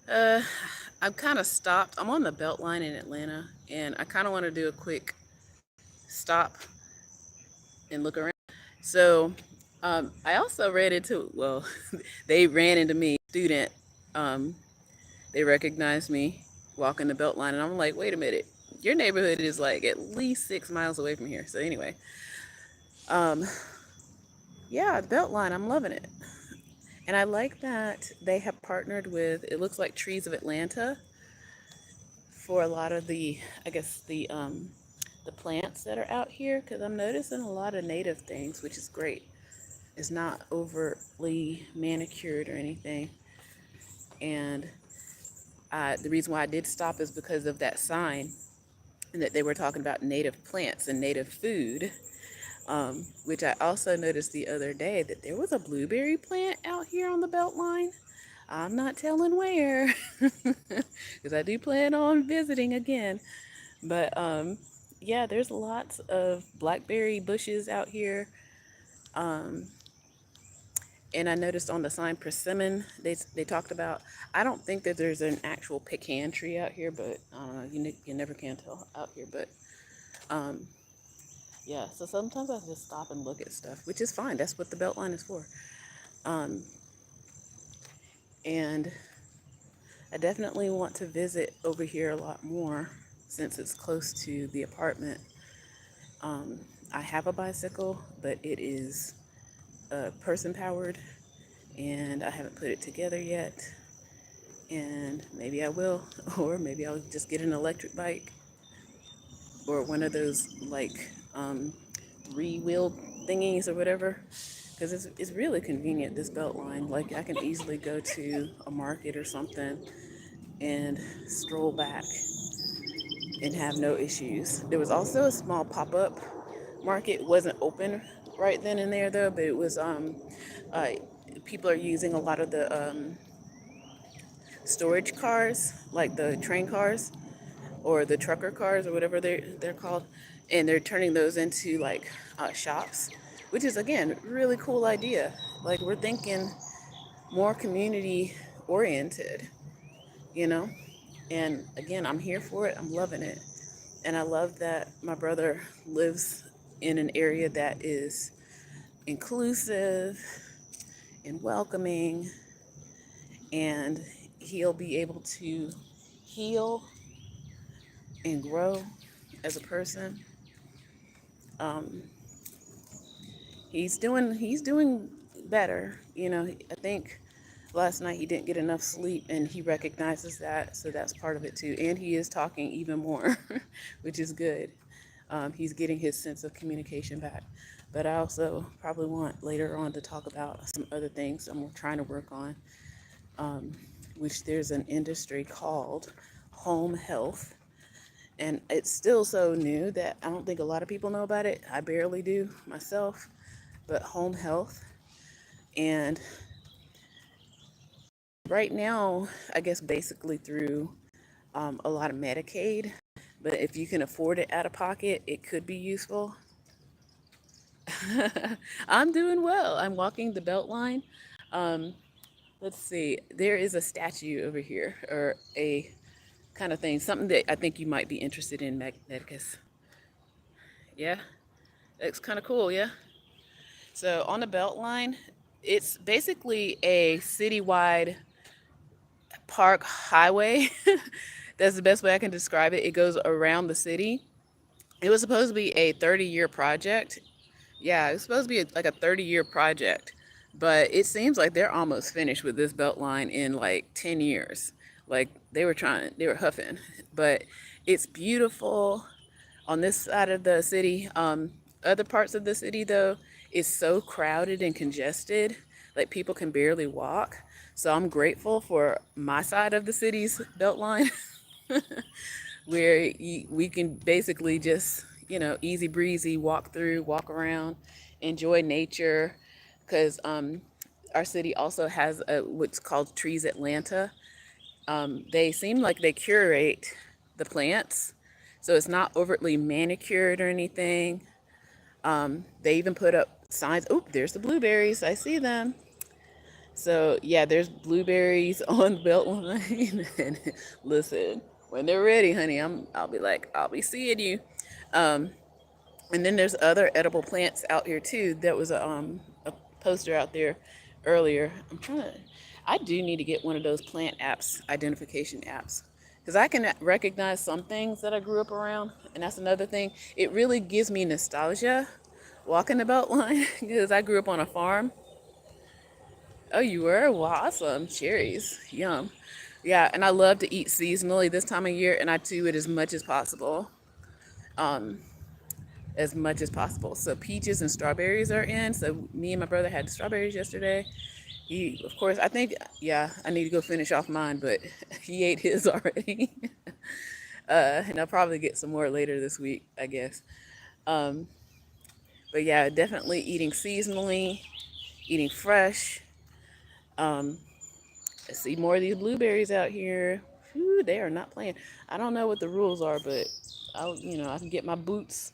Uh, I'm kind of stopped. I'm on the Beltline in Atlanta, and I kind of want to do a quick stop and look around. So, I also ran into, well, they ran into me, student. Um, they recognized me walking the Beltline, and I'm like, wait a minute, your neighborhood is like at least 6 miles away from here. So anyway, um, yeah, the Beltline, I'm loving it. And I like that they have partnered with, it looks like Trees of Atlanta for a lot of the, I guess the plants that are out here, because I'm noticing a lot of native things, which is great. It's not overly manicured or anything. And the reason why I did stop is because of that sign, and that they were talking about native plants and native food, which I also noticed the other day that there was a blueberry plant out here on the Beltline. I'm not telling where, because I do plan on visiting again. But yeah, there's lots of blackberry bushes out here. Um, and I noticed on the sign persimmon, they talked about. I don't think that there's an actual pecan tree out here, but you never can tell out here. But um, yeah, so sometimes I just stop and look at stuff, which is fine. That's what the Beltline is for. Um, and I definitely want to visit over here a lot more since it's close to the apartment. Um, I have a bicycle, but it is person powered, and I haven't put it together yet. And maybe I will, or maybe I'll just get an electric bike or one of those like three-wheel thingies or whatever. Because it's really convenient, this belt line. Like I can easily go to a market or something and stroll back and have no issues. There was also a small pop-up market. It wasn't open right then and there though, but it was uh, people are using a lot of the storage cars, like the train cars or the trucker cars or whatever they're called, and they're turning those into like shops, which is again really cool idea. Like we're thinking more community oriented, you know. And again, I'm here for it. I'm loving it. And I love that my brother lives in an area that is inclusive and welcoming, and he'll be able to heal and grow as a person. Um, he's doing better. You know, I think last night he didn't get enough sleep, and he recognizes that, so that's part of it too. And he is talking even more, which is good. He's getting his sense of communication back. But I also probably want later on to talk about some other things I'm trying to work on, um, which there's an industry called home health. And it's still so new that I don't think a lot of people know about it. I barely do myself, but home health. And right now, I guess basically through a lot of Medicaid, but if you can afford it out of pocket, it could be useful. I'm doing well. I'm walking the Beltline. Um, let's see. There is a statue over here, or a kind of thing, something that I think you might be interested in, Magneticus. Yeah, that's kind of cool. Yeah. So on the Beltline, it's basically a citywide park highway. That's the best way I can describe it. It goes around the city. It was supposed to be a 30-year project. Yeah, it was supposed to be like a 30-year project, but it seems like they're almost finished with this belt line in like 10 years. Like they were huffing, but it's beautiful on this side of the city. Other parts of the city, though, is so crowded and congested, like people can barely walk. So I'm grateful for my side of the city's belt line, where we can basically just, easy breezy walk through, walk around, enjoy nature. Because our city also has what's called Trees Atlanta. They seem like they curate the plants, so it's not overtly manicured or anything. They even put up signs. Oh, there's the blueberries. I see them. So yeah, there's blueberries on the Beltline. And listen, when they're ready, honey, I'll be like, I'll be seeing you. Um, and then there's other edible plants out here too. That was a poster out there earlier. I do need to get one of those plant apps, identification apps, because I can recognize some things that I grew up around, and that's another thing. It really gives me nostalgia walking the Beltline because I grew up on a farm. Oh, you were? Well, awesome. Cherries. Yum. Yeah, and I love to eat seasonally this time of year, and I do it as much as possible. Um, as much as possible. So peaches and strawberries are in. So me and my brother had strawberries yesterday. He, of course, I think, yeah, I need to go finish off mine, but he ate his already. And I'll probably get some more later this week, I guess. Um, but yeah, definitely eating seasonally, eating fresh. Um, I see more of these blueberries out here. Whew, they are not playing. I don't know what the rules are, but I can get my boots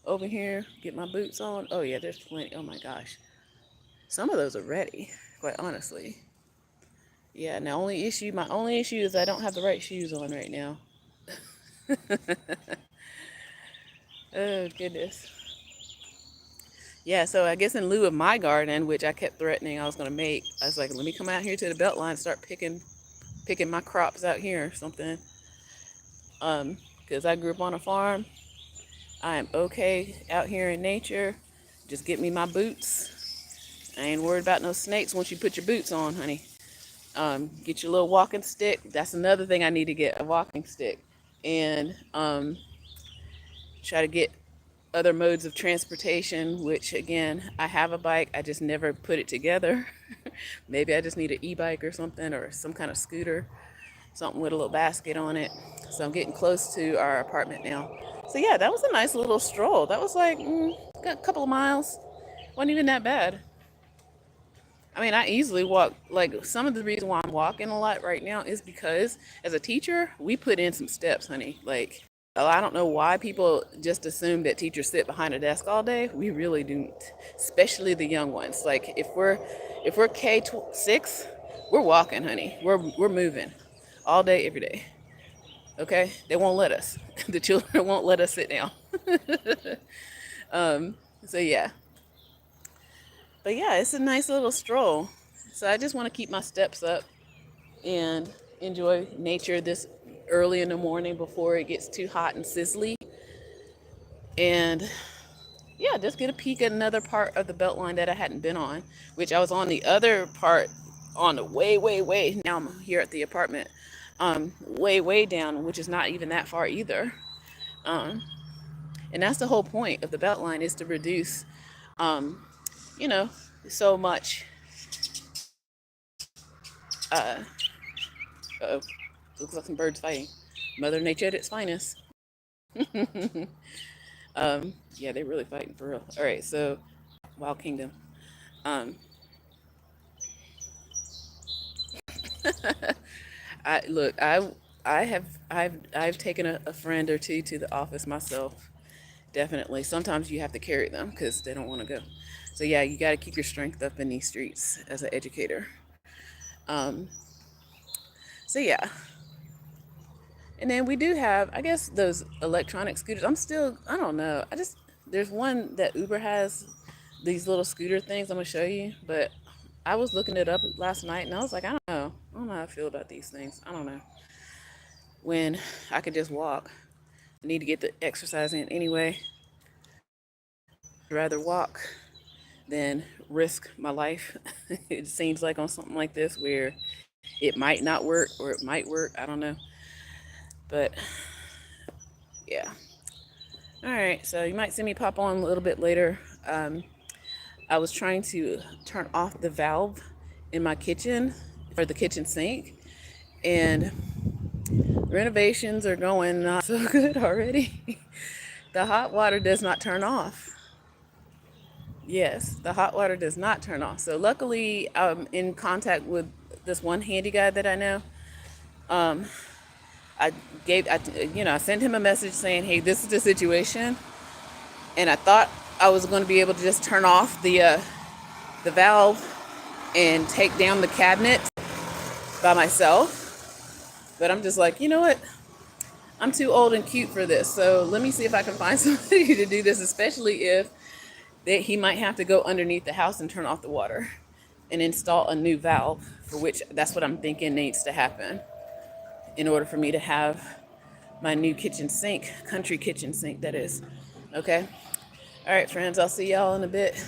over here, get my boots on. Oh yeah, there's plenty. Oh my gosh. Some of those are ready, quite honestly. Yeah, my only issue is I don't have the right shoes on right now. Oh goodness. Yeah, so I guess in lieu of my garden, which I kept threatening I was gonna make, I was like, let me come out here to the Beltline and start picking my crops out here or something. Because I grew up on a farm. I am okay out here in nature. Just get me my boots. I ain't worried about no snakes once you put your boots on, honey. Get your little walking stick. That's another thing I need to get, a walking stick. And try to get other modes of transportation, which again, I have a bike. I just never put it together. Maybe I just need an e-bike or something, or some kind of scooter, something with a little basket on it. So I'm getting close to our apartment now. So yeah, that was a nice little stroll. That was like a couple of miles. Wasn't even that bad. I mean, I easily walk. Like, some of the reason why I'm walking a lot right now is because as a teacher, we put in some steps, honey. Like, I don't know why people just assume that teachers sit behind a desk all day. We really don't, especially the young ones. Like, if we're K6, we're walking, honey. We're moving all day, every day. Okay, they won't let us. The children won't let us sit down. So yeah, but yeah, it's a nice little stroll. So I just want to keep my steps up and enjoy nature this early in the morning before it gets too hot and sizzly. And yeah, just get a peek at another part of the Beltline that I hadn't been on, which I was on the other part on the way, way, way. Now I'm here at the apartment, way, way down, which is not even that far either. Um, and that's the whole point of the Beltline, is to reduce, um, you know, so much. Uh, uh Looks like some birds fighting. Mother Nature at its finest. Yeah, they're really fighting for real. All right, so Wild Kingdom. Um, I look, I've taken a friend or two to the office myself. Definitely. Sometimes you have to carry them because they don't want to go. So yeah, you got to keep your strength up in these streets as an educator. Um, so yeah, and then we do have, I guess, those electronic scooters. I don't know. There's one that Uber has, these little scooter things I'm gonna show you, but I was looking it up last night and I was like, I don't know. I don't know how I feel about these things. I don't know. When I could just walk. I need to get the exercise in anyway. I'd rather walk than risk my life. It seems like on something like this where it might not work or it might work. I don't know. But yeah. All right. So you might see me pop on a little bit later. I was trying to turn off the valve in my kitchen for the kitchen sink, and renovations are going not so good already. The hot water does not turn off. Yes, the hot water does not turn off. So luckily, I'm in contact with this one handy guy that I know. Um, I sent him a message saying, "Hey, this is the situation," and I thought I was going to be able to just turn off the valve and take down the cabinets by myself. But I'm just like, you know what? I'm too old and cute for this. So let me see if I can find somebody to do this, especially if he might have to go underneath the house and turn off the water and install a new valve, for which that's what I'm thinking needs to happen in order for me to have my new kitchen sink, country kitchen sink, that is. Okay. All right, friends, I'll see y'all in a bit.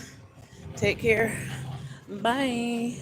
Take care. Bye.